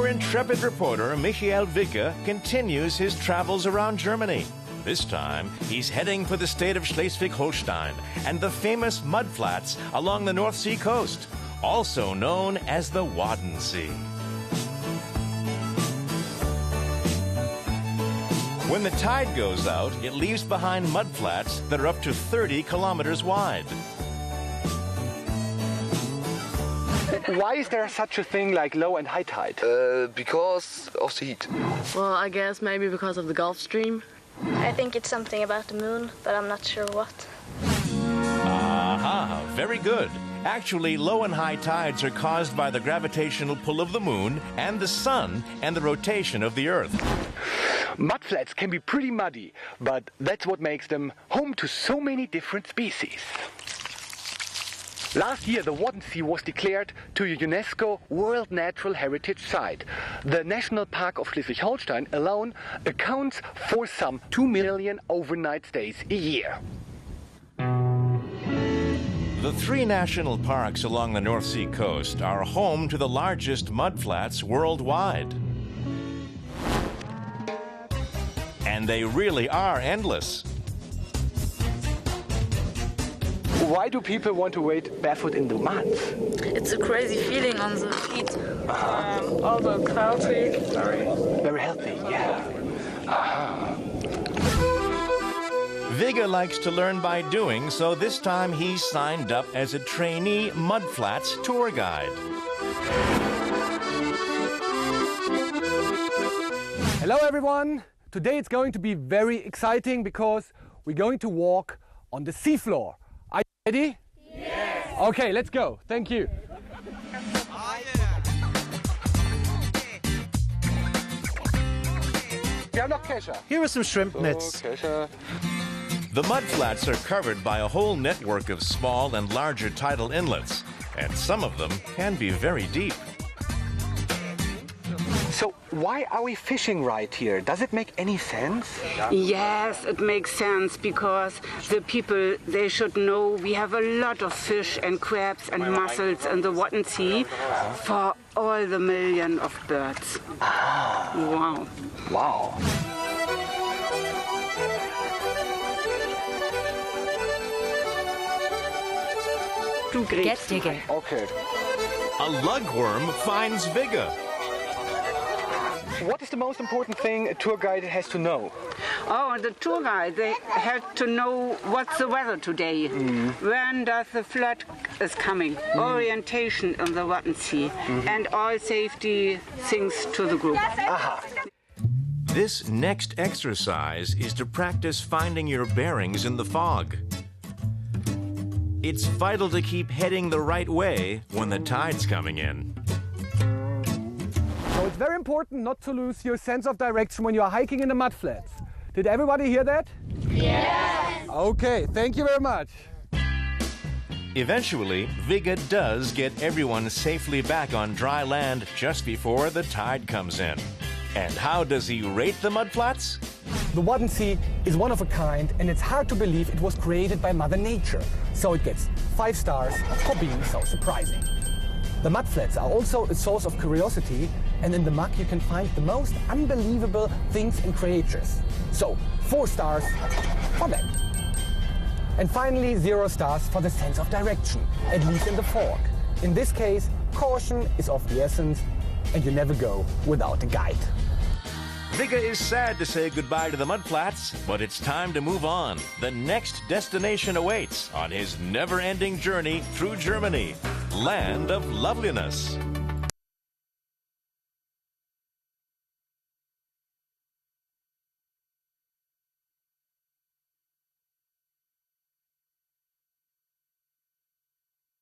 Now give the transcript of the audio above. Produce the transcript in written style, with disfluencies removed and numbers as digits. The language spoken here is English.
our intrepid reporter, Michael Wigge, continues his travels around Germany. This time, he's heading for the state of Schleswig-Holstein and the famous mudflats along the North Sea coast, also known as the Wadden Sea. When the tide goes out, it leaves behind mudflats that are up to 30 kilometers wide. Why is there such a thing like low and high tide? Because of the heat. Well, I guess maybe because of the Gulf Stream. I think it's something about the moon, but I'm not sure what. Aha, very good. Actually, low and high tides are caused by the gravitational pull of the moon and the sun and the rotation of the earth. Mudflats can be pretty muddy, but that's what makes them home to so many different species. Last year, the Wadden Sea was declared to a UNESCO World Natural Heritage Site. The National Park of Schleswig-Holstein alone accounts for some 2 million overnight stays a year. The 3 national parks along the North Sea coast are home to the largest mudflats worldwide. And they really are endless. Why do people want to wade barefoot in the mud? It's a crazy feeling on the feet. Also healthy. Very healthy, yeah. Wigge likes to learn by doing, so this time he's signed up as a trainee mudflats tour guide. Hello everyone! Today it's going to be very exciting because we're going to walk on the seafloor. Are you ready? Yes! Okay, let's go. Thank you. Here are some shrimp nets. The mudflats are covered by a whole network of small and larger tidal inlets, and some of them can be very deep. So why are we fishing right here? Does it make any sense? Yes, it makes sense because the people, they should know we have a lot of fish and crabs and mussels in the Wadden Sea for all the million of birds. Ah. Wow. Wow. Get digging. Okay. A lugworm finds Wigge. What is the most important thing a tour guide has to know? Oh, the tour guide, they have to know what's the weather today. When does the flood is coming, orientation on the Wadden Sea, and all safety things to the group. Aha. This next exercise is to practice finding your bearings in the fog. It's vital to keep heading the right way when the tide's coming in. So it's very important not to lose your sense of direction when you are hiking in the mudflats. Did everybody hear that? Yes! Okay, thank you very much. Eventually, Wigge does get everyone safely back on dry land just before the tide comes in. And how does he rate the mudflats? The Wadden Sea is one of a kind, and it's hard to believe it was created by Mother Nature. So it gets 5 stars for being so surprising. The mudflats are also a source of curiosity, and in the muck you can find the most unbelievable things and creatures. So 4 stars for that. And finally 0 stars for the sense of direction, at least in the fog. In this case, caution is of the essence, and you never go without a guide. Wigge is sad to say goodbye to the mudflats, but it's time to move on. The next destination awaits on his never-ending journey through Germany, Land of Loveliness.